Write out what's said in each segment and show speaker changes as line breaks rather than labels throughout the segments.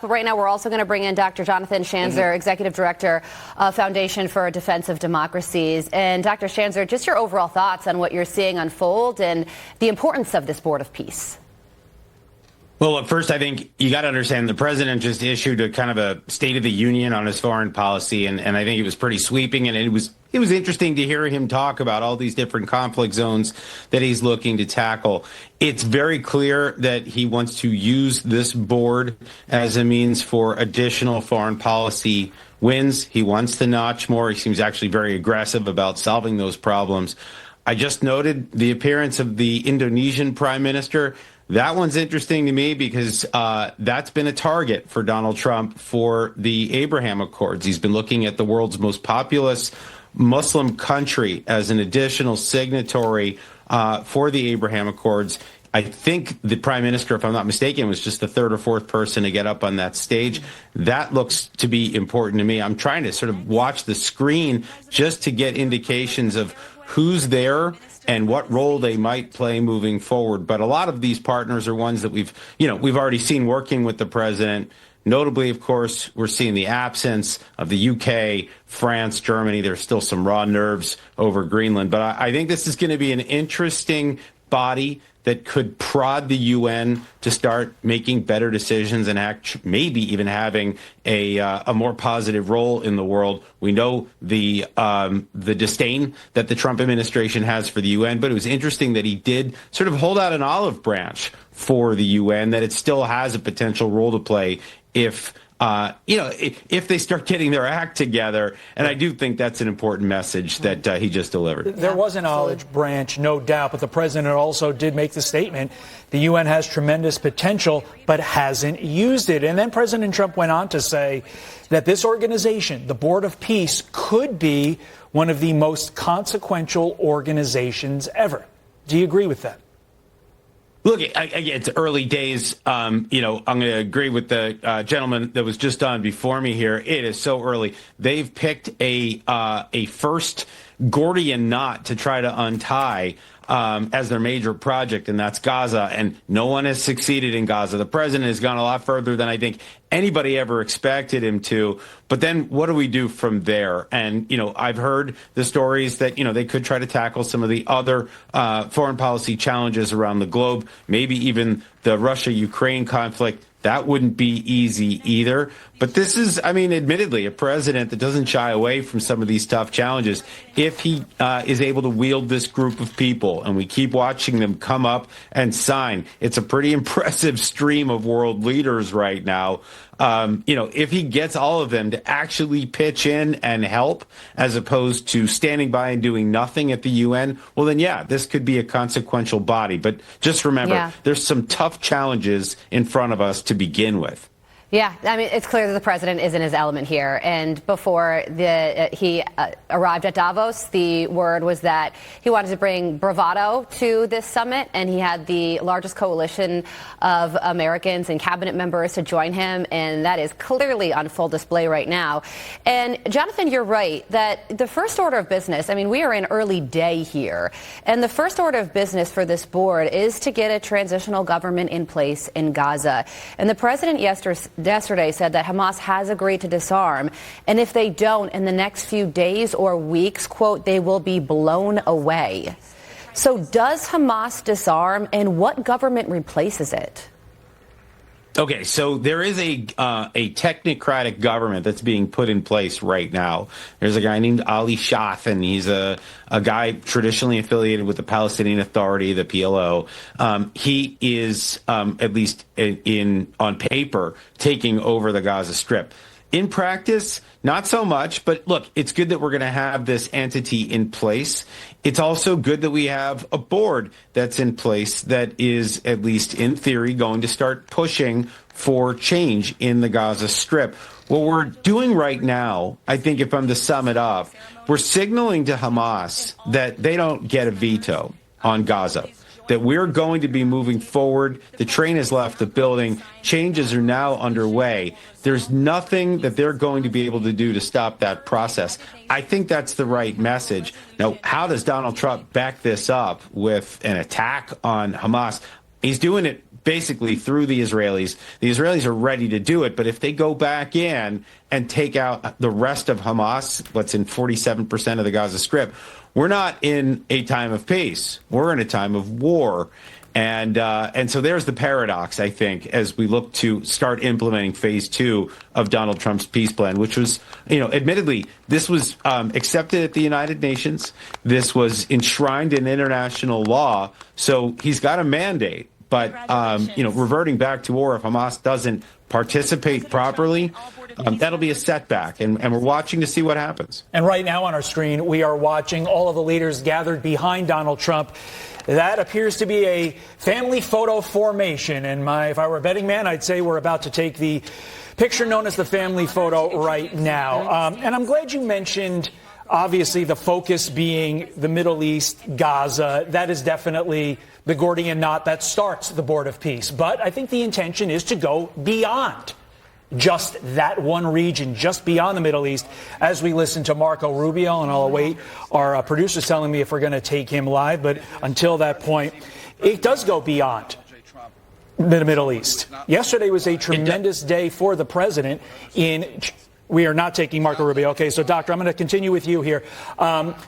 But right now, we're also going to bring in Dr. Jonathan Schanzer, Executive Director of Foundation for Defense of Democracies. And Dr. Schanzer, just your overall thoughts on what you're seeing unfold and the importance of this Board of Peace.
Well, at first, I think you got to understand the president just issued a kind of a State of the Union on his foreign policy, and I think it was pretty sweeping, and it was interesting to hear him talk about all these different conflict zones that he's looking to tackle. It's very clear that he wants to use this board as a means for additional foreign policy wins. He wants to notch more. He seems actually very aggressive about solving those problems. I just noted the appearance of the Indonesian prime minister. That one's interesting to me because that's been a target for Donald Trump for the Abraham Accords. He's been looking at the world's most populous Muslim country as an additional signatory for the Abraham Accords. I think the prime minister, if I'm not mistaken, was just the third or fourth person to get up on that stage. That looks to be important to me. I'm trying to sort of watch the screen just to get indications of who's there and what role they might play moving forward. But a lot of these partners are ones that we've already seen working with the president. Notably, of course, we're seeing the absence of the UK, France, Germany. There's still some raw nerves over Greenland. But I think this is going to be an interesting body that could prod the UN to start making better decisions and maybe even having a more positive role in the world. We know the disdain that the Trump administration has for the UN, but it was interesting that he did sort of hold out an olive branch for the UN, that it still has a potential role to play if they start getting their act together. And I do think that's an important message that he just delivered.
There was an olive branch, no doubt, but the president also did make the statement the UN has tremendous potential, but hasn't used it. And then President Trump went on to say that this organization, the Board of Peace, could be one of the most consequential organizations ever. Do you agree with that?
Look, it's early days. I'm going to agree with the gentleman that was just on before me here. It is so early. They've picked a first Gordian knot to try to untie as their major project, and that's Gaza. And no one has succeeded in Gaza. The president has gone a lot further than I think anybody ever expected him to. But then what do we do from there? And, I've heard the stories that, they could try to tackle some of the other foreign policy challenges around the globe, maybe even the Russia-Ukraine conflict. That wouldn't be easy either. But this is, admittedly, a president that doesn't shy away from some of these tough challenges. If he is able to wield this group of people, and we keep watching them come up and sign, it's a pretty impressive stream of world leaders right now. If he gets all of them to actually pitch in and help, as opposed to standing by and doing nothing at the UN, well, then, this could be a consequential body. But just remember, there's some tough challenges in front of us to begin with.
Yeah, it's clear that the president is in his element here. And before he arrived at Davos, the word was that he wanted to bring bravado to this summit, and he had the largest coalition of Americans and cabinet members to join him, and that is clearly on full display right now. And Jonathan, you're right that the first order of business, we are in early day here, and the first order of business for this board is to get a transitional government in place in Gaza. And the president yesterday said that Hamas has agreed to disarm, and if they don't in the next few days or weeks, quote, they will be blown away. So does Hamas disarm, and what government replaces it?
Okay, so there is a technocratic government that's being put in place right now. There's a guy named Ali Shaf, and he's a guy traditionally affiliated with the Palestinian Authority, the PLO. He is, at least on paper, taking over the Gaza Strip. In practice, not so much. But look, it's good that we're going to have this entity in place. It's also good that we have a board that's in place that is, at least in theory, going to start pushing for change in the Gaza Strip. What we're doing right now, I think if I'm to sum it up, we're signaling to Hamas that they don't get a veto on Gaza, that we're going to be moving forward. The train has left the building. Changes are now underway. There's nothing that they're going to be able to do to stop that process. I think that's the right message. Now, how does Donald Trump back this up with an attack on Hamas? He's doing it basically through the Israelis. The Israelis are ready to do it, but if they go back in and take out the rest of Hamas, what's in 47% of the Gaza Strip, we're not in a time of peace. We're in a time of war. And so there's the paradox, I think, as we look to start implementing phase 2 of Donald Trump's peace plan, which was, admittedly, this was accepted at the United Nations. This was enshrined in international law. So he's got a mandate. But, reverting back to war, if Hamas doesn't participate properly, that'll be a setback. And we're watching to see what happens.
And right now on our screen, we are watching all of the leaders gathered behind Donald Trump. That appears to be a family photo formation. And if I were a betting man, I'd say we're about to take the picture known as the family photo right now. And I'm glad you mentioned, obviously, the focus being the Middle East, Gaza. That is definitely the Gordian knot that starts the Board of Peace. But I think the intention is to go beyond just that one region, just beyond the Middle East, as we listen to Marco Rubio, and I'll await our producers telling me if we're going to take him live. But until that point, it does go beyond the Middle East. Yesterday was a tremendous day for the president we are not taking Marco Rubio. Okay, so, Doctor, I'm going to continue with you here.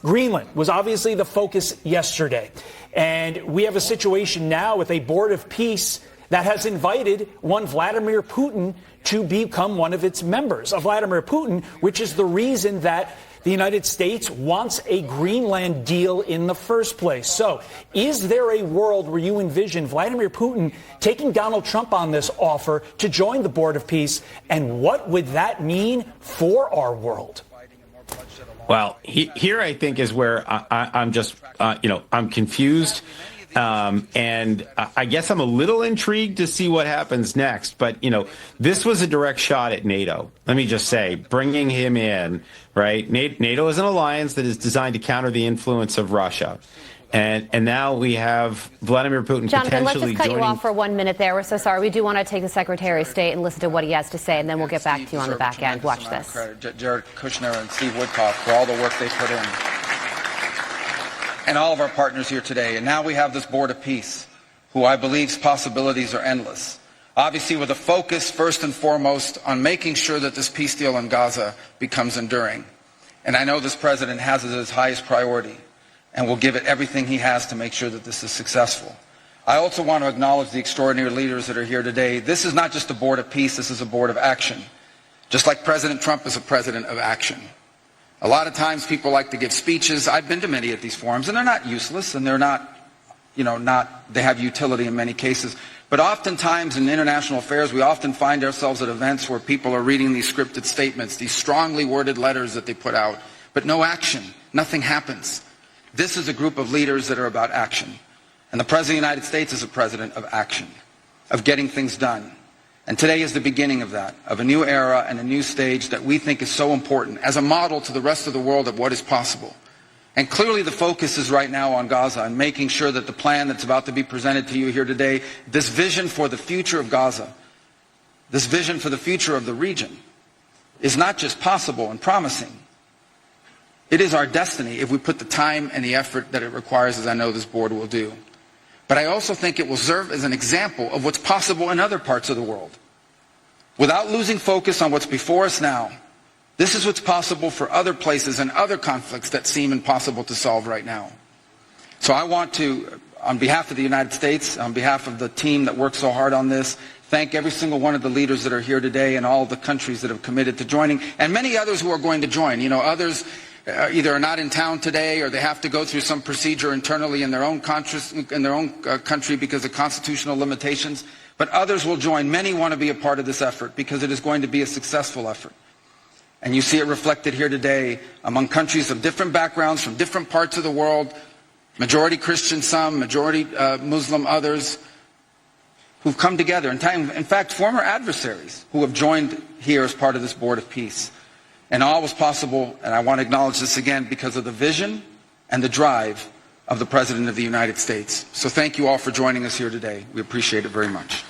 Greenland was obviously the focus yesterday. And we have a situation now with a Board of Peace that has invited one Vladimir Putin to become one of its members. Vladimir Putin, which is the reason that the United States wants a Greenland deal in the first place. So is there a world where you envision Vladimir Putin taking Donald Trump on this offer to join the Board of Peace? And what would that mean for our world?
Well, here I think is where I'm just, I'm confused. And I guess I'm a little intrigued to see what happens next. But, this was a direct shot at NATO. Let me just say, bringing him in, right? NATO is an alliance that is designed to counter the influence of Russia. And now we have Vladimir Putin
Jonathan, let's
potentially
just cut
joining.
you off for 1 minute there. We're so sorry. We do want to take the Secretary of State and listen to what he has to say, and then we'll get back to you on the back end. Watch this.
Jared Kushner and Steve Woodcock for all the work they put in. And all of our partners here today. And now we have this Board of Peace, who I believe's possibilities are endless. Obviously with a focus first and foremost on making sure that this peace deal in Gaza becomes enduring. And I know this president has it as his highest priority and will give it everything he has to make sure that this is successful. I also want to acknowledge the extraordinary leaders that are here today. This is not just a Board of Peace, this is a Board of Action. Just like President Trump is a president of action. A lot of times people like to give speeches. I've been to many at these forums, and they're not useless, and they're not, they have utility in many cases. But oftentimes in international affairs, we often find ourselves at events where people are reading these scripted statements, these strongly worded letters that they put out, but no action. Nothing happens. This is a group of leaders that are about action. And the President of the United States is a president of action, of getting things done. And today is the beginning of that, of a new era and a new stage that we think is so important as a model to the rest of the world of what is possible. And clearly the focus is right now on Gaza and making sure that the plan that's about to be presented to you here today, this vision for the future of Gaza, this vision for the future of the region, is not just possible and promising. It is our destiny if we put the time and the effort that it requires, as I know this board will do. But I also think it will serve as an example of what's possible in other parts of the world. Without losing focus on what's before us now, this is what's possible for other places and other conflicts that seem impossible to solve right now. So I want to, on behalf of the United States, on behalf of the team that worked so hard on this, thank every single one of the leaders that are here today and all the countries that have committed to joining, and many others who are going to join. Others either are not in town today or they have to go through some procedure internally in their own country because of constitutional limitations. But others will join. Many want to be a part of this effort because it is going to be a successful effort. And you see it reflected here today among countries of different backgrounds from different parts of the world, majority Christian some, majority Muslim others, who've come together. In fact, former adversaries who have joined here as part of this Board of Peace. And all was possible, and I want to acknowledge this again, because of the vision and the drive of the President of the United States. So thank you all for joining us here today. We appreciate it very much.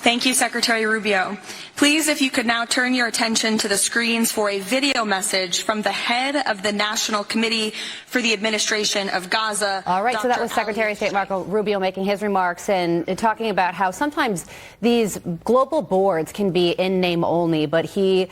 Thank you, Secretary Rubio. Please, if you could now turn your attention to the screens for a video message from the head of the National Committee for the Administration of Gaza.
All right, so that was Secretary of State Marco Rubio making his remarks and talking about how sometimes these global boards can be in name only, but he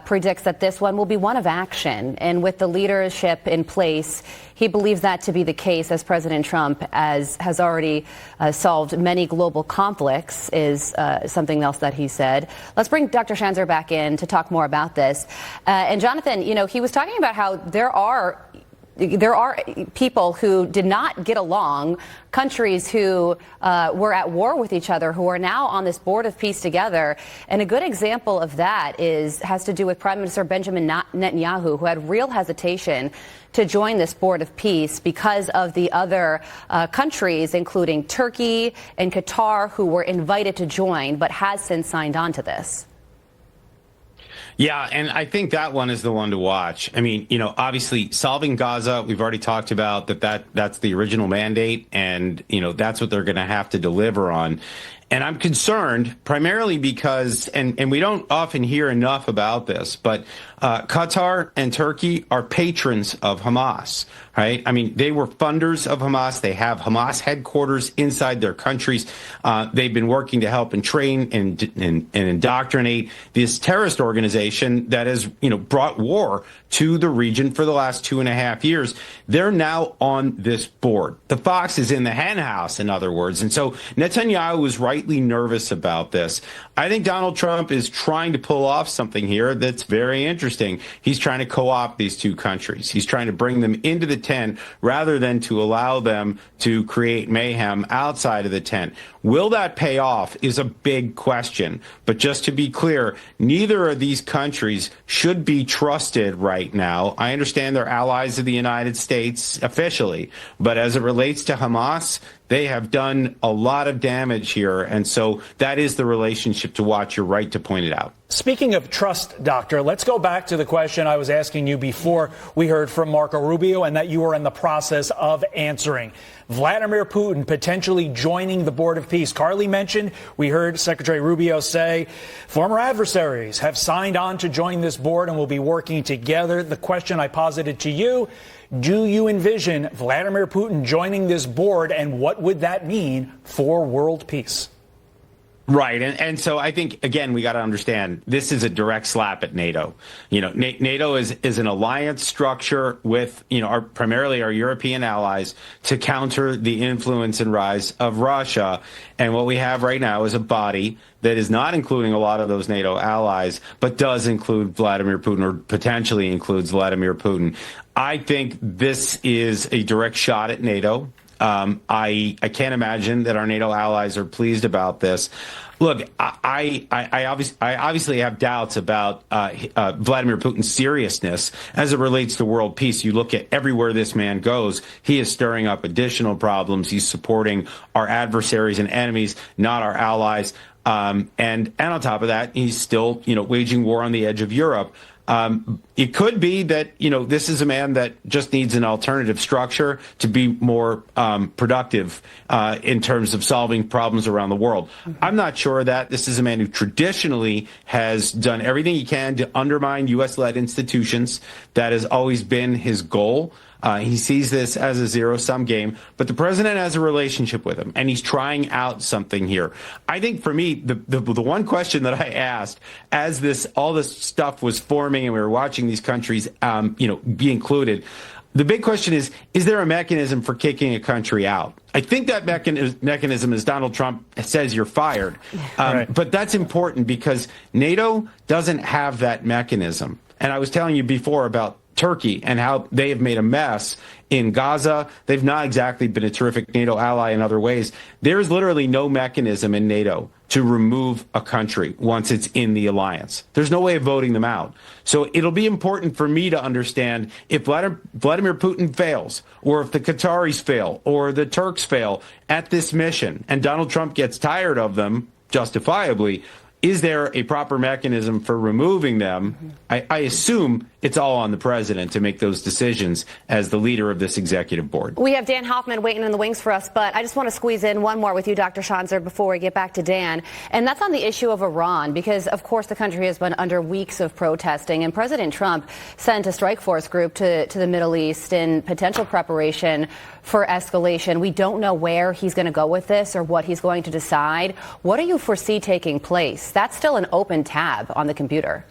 predicts that this one will be one of action. And with the leadership in place, he believes that to be the case, as President Trump has already solved many global conflicts, is something else that he said. Let's bring Dr. Schanzer back in to talk more about this. And Jonathan, you know, he was talking about how there are people who did not get along, countries who were at war with each other, who are now on this board of peace together. And a good example of that has to do with Prime Minister Benjamin Netanyahu, who had real hesitation to join this board of peace because of the other countries, including Turkey and Qatar, who were invited to join, but has since signed on to this.
Yeah, and I think that one is the one to watch. I mean, you know, obviously solving Gaza, we've already talked about that's the original mandate, and, you know, that's what they're going to have to deliver on. And I'm concerned primarily because, and we don't often hear enough about this, but Qatar and Turkey are patrons of Hamas, right? I mean, they were funders of Hamas. They have Hamas headquarters inside their countries. They've been working to help and train and indoctrinate this terrorist organization that has, you know, brought war to the region for the last 2.5 years. They're now on this board. The fox is in the hen house, in other words. And so Netanyahu was rightly nervous about this. I think Donald Trump is trying to pull off something here that's very interesting. He's trying to co-opt these two countries. He's trying to bring them into the tent rather than to allow them to create mayhem outside of the tent. Will that pay off is a big question. But just to be clear, neither of these countries should be trusted right now. I understand they're allies of the United States officially, but as it relates to Hamas, they have done a lot of damage here. And so that is the relationship to watch. You're right to point it out.
Speaking of trust, Doctor, let's go back to the question I was asking you before we heard from Marco Rubio and that you were in the process of answering. Vladimir Putin potentially joining the Board of Peace. Carly mentioned, we heard Secretary Rubio say, former adversaries have signed on to join this board and will be working together. The question I posited to you, do you envision Vladimir Putin joining this board, and what would that mean for world peace?
Right. And so I think, again, we got to understand this is a direct slap at NATO. You know, NATO is an alliance structure with, you know, primarily our European allies to counter the influence and rise of Russia. And what we have right now is a body that is not including a lot of those NATO allies, but does include Vladimir Putin, or potentially includes Vladimir Putin. I think this is a direct shot at NATO. I can't imagine that our NATO allies are pleased about this. Look, I obviously have doubts about Vladimir Putin's seriousness as it relates to world peace. You look at everywhere this man goes, he is stirring up additional problems. He's supporting our adversaries and enemies, not our allies. And on top of that, he's still, you know, waging war on the edge of Europe. It could be that, you know, this is a man that just needs an alternative structure to be more productive in terms of solving problems around the world. I'm not sure of that. This is a man who traditionally has done everything he can to undermine U.S.-led institutions. That has always been his goal. He sees this as a zero-sum game, but the president has a relationship with him, and he's trying out something here. I think for me, the one question that I asked as all this stuff was forming and we were watching these countries, be included, the big question is there a mechanism for kicking a country out? I think that mechanism is Donald Trump says you're fired. Right. But that's important because NATO doesn't have that mechanism. And I was telling you before about Turkey and how they have made a mess in Gaza. They've not exactly been a terrific NATO ally in other ways. There's literally no mechanism in NATO to remove a country once it's in the alliance. There's no way of voting them out. So it'll be important for me to understand if Vladimir Putin fails, or if the Qataris fail, or the Turks fail at this mission, and Donald Trump gets tired of them, justifiably, is there a proper mechanism for removing them? I assume it's all on the president to make those decisions as the leader of this executive board.
We have Dan Hoffman waiting in the wings for us, but I just want to squeeze in one more with you, Dr. Schanzer, before we get back to Dan. And that's on the issue of Iran, because, of course, the country has been under weeks of protesting, and President Trump sent a strike force group to the Middle East in potential preparation for escalation. We don't know where he's going to go with this or what he's going to decide. What do you foresee taking place? That's still an open tab on the computer.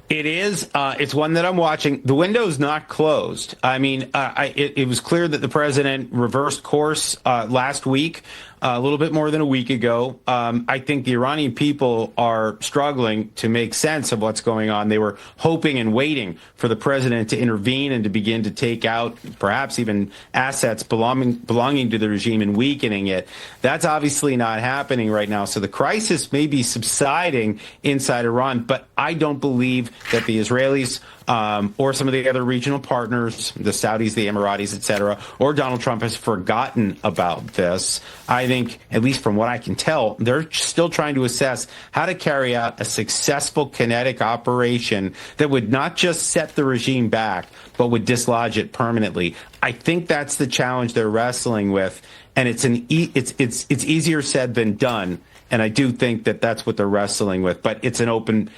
It is. It's one that I'm watching. The window's not closed. I mean, it was clear that the president reversed course last week, a little bit more than a week ago. I think the Iranian people are struggling to make sense of what's going on. They were hoping and waiting for the president to intervene and to begin to take out perhaps even assets belonging to the regime and weakening it. That's obviously not happening right now. So the crisis may be subsiding inside Iran, but I don't believe that the Israelis or some of the other regional partners, the Saudis, the Emiratis, et cetera, or Donald Trump has forgotten about this. I think, at least from what I can tell, they're still trying to assess how to carry out a successful kinetic operation that would not just set the regime back, but would dislodge it permanently. I think that's the challenge they're wrestling with, and it's easier said than done. And I do think that that's what they're wrestling with, but it's an open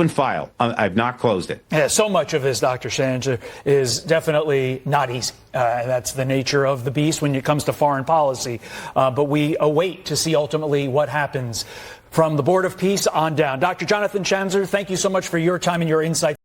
file. I've not closed it.
Yeah, so much of this, Dr. Schanzer, is definitely not easy. That's the nature of the beast when it comes to foreign policy. But we await to see ultimately what happens from the Board of Peace on down. Dr. Jonathan Schanzer, thank you so much for your time and your insight.